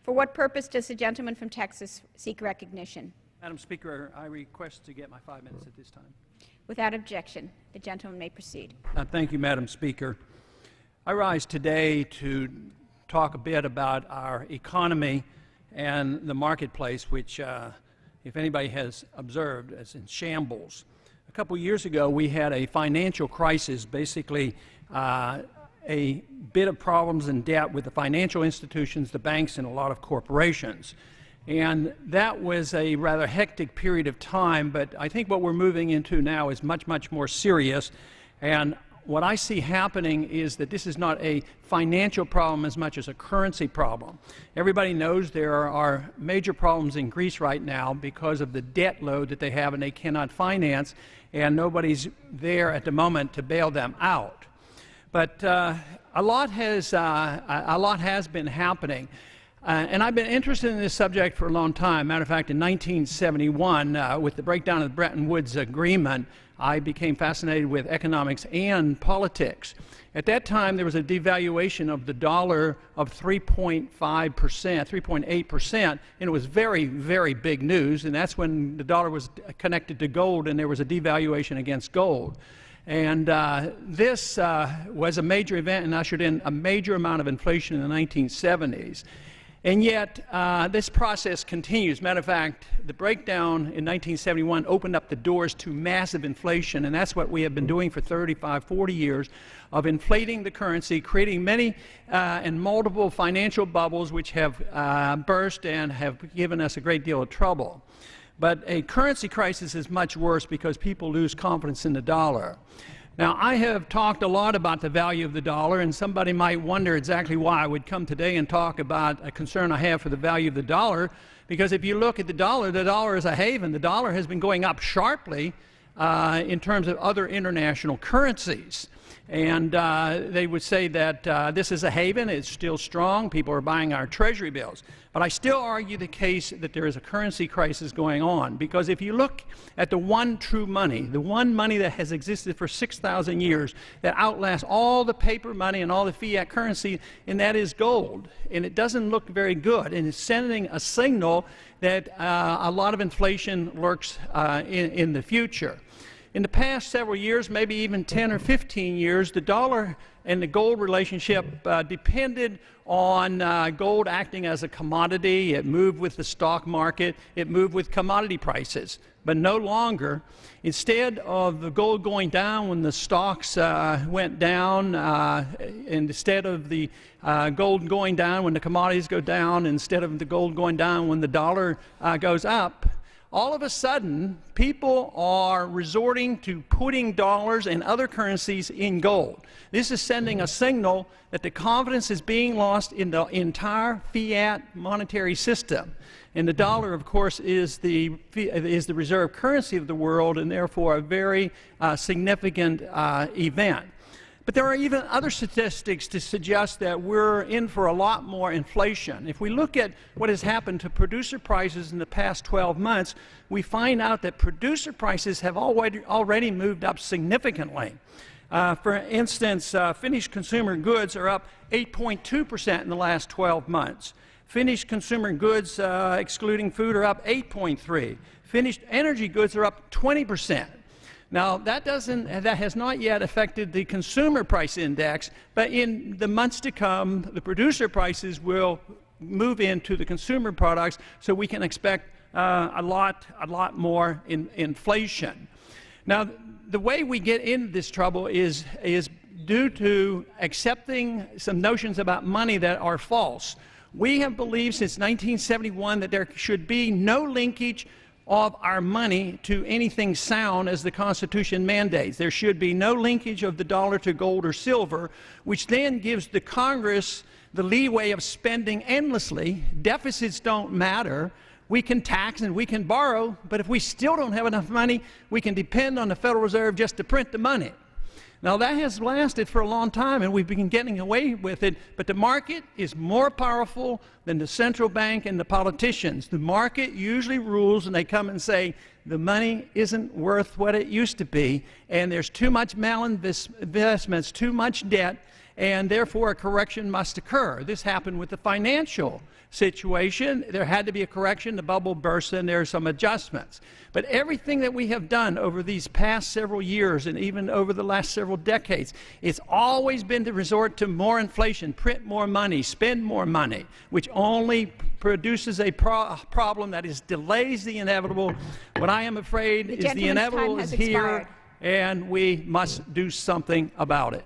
For what purpose does the gentleman from Texas seek recognition? Madam Speaker, I request to get my 5 minutes at this time. Without objection, the gentleman may proceed. Thank you, Madam Speaker. I rise today to talk a bit about our economy and the marketplace, which, if anybody has observed, is in shambles. A couple years ago, we had a financial crisis, basically a bit of problems and debt with the financial institutions, the banks, and a lot of corporations. And that was a rather hectic period of time, but I think what we're moving into now is much, much more serious. And what I see happening is that this is not a financial problem as much as a currency problem. Everybody knows there are major problems in Greece right now because of the debt load that they have and they cannot finance, and nobody's there at the moment to bail them out. But a lot has been happening. And I've been interested in this subject for a long time. Matter of fact, in 1971, with the breakdown of the Bretton Woods Agreement, I became fascinated with economics and politics. At that time, there was a devaluation of the dollar of 3.5%, 3.8%, and it was very, very big news. And that's when the dollar was connected to gold, and there was a devaluation against gold. And this was a major event and ushered in a major amount of inflation in the 1970s. And yet, this process continues. Matter of fact, the breakdown in 1971 opened up the doors to massive inflation, and that's what we have been doing for 35, 40 years, of inflating the currency, creating many and multiple financial bubbles which have burst and have given us a great deal of trouble. But a currency crisis is much worse because people lose confidence in the dollar. Now, I have talked a lot about the value of the dollar, and somebody might wonder exactly why I would come today and talk about a concern I have for the value of the dollar, because if you look at the dollar is a haven. The dollar has been going up sharply in terms of other international currencies. And they would say that this is a haven, it's still strong, people are buying our treasury bills. But I still argue the case that there is a currency crisis going on, because if you look at the one true money, the one money that has existed for 6,000 years, that outlasts all the paper money and all the fiat currency, and that is gold. And it doesn't look very good, and it's sending a signal that a lot of inflation lurks in the future. In the past several years, maybe even 10 or 15 years, the dollar and the gold relationship depended on gold acting as a commodity. It moved with the stock market. It moved with commodity prices. But no longer. Instead of the gold going down when the stocks went down, and instead of the gold going down when the commodities go down, instead of the gold going down when the dollar goes up, all of a sudden, people are resorting to putting dollars and other currencies in gold. This is sending a signal that the confidence is being lost in the entire fiat monetary system. And the dollar, of course, is the reserve currency of the world, and therefore a very significant event. But there are even other statistics to suggest that we're in for a lot more inflation. If we look at what has happened to producer prices in the past 12 months, we find out that producer prices have already moved up significantly. For instance, finished consumer goods are up 8.2% in the last 12 months. Finished consumer goods, excluding food, are up 8.3%. Finished energy goods are up 20%. Now, that has not yet affected the consumer price index, but in the months to come, the producer prices will move into the consumer products, so we can expect a lot more inflation. Now, the way we get into this trouble is due to accepting some notions about money that are false. We have believed since 1971 that there should be no linkage of our money to anything sound as the Constitution mandates. There should be no linkage of the dollar to gold or silver, which then gives the Congress the leeway of spending endlessly. Deficits don't matter. We can tax and we can borrow, but if we still don't have enough money, we can depend on the Federal Reserve just to print the money. Now, that has lasted for a long time, and we've been getting away with it, but the market is more powerful than the central bank and the politicians. The market usually rules, and they come and say, the money isn't worth what it used to be, and there's too much malinvestments, too much debt, and therefore a correction must occur. This happened with the financial situation. There had to be a correction. The bubble burst, and there are some adjustments. But everything that we have done over these past several years and even over the last several decades, it's always been to resort to more inflation, print more money, spend more money, which only produces a problem that delays the inevitable. What I am afraid is the inevitable is here, and we must do something about it.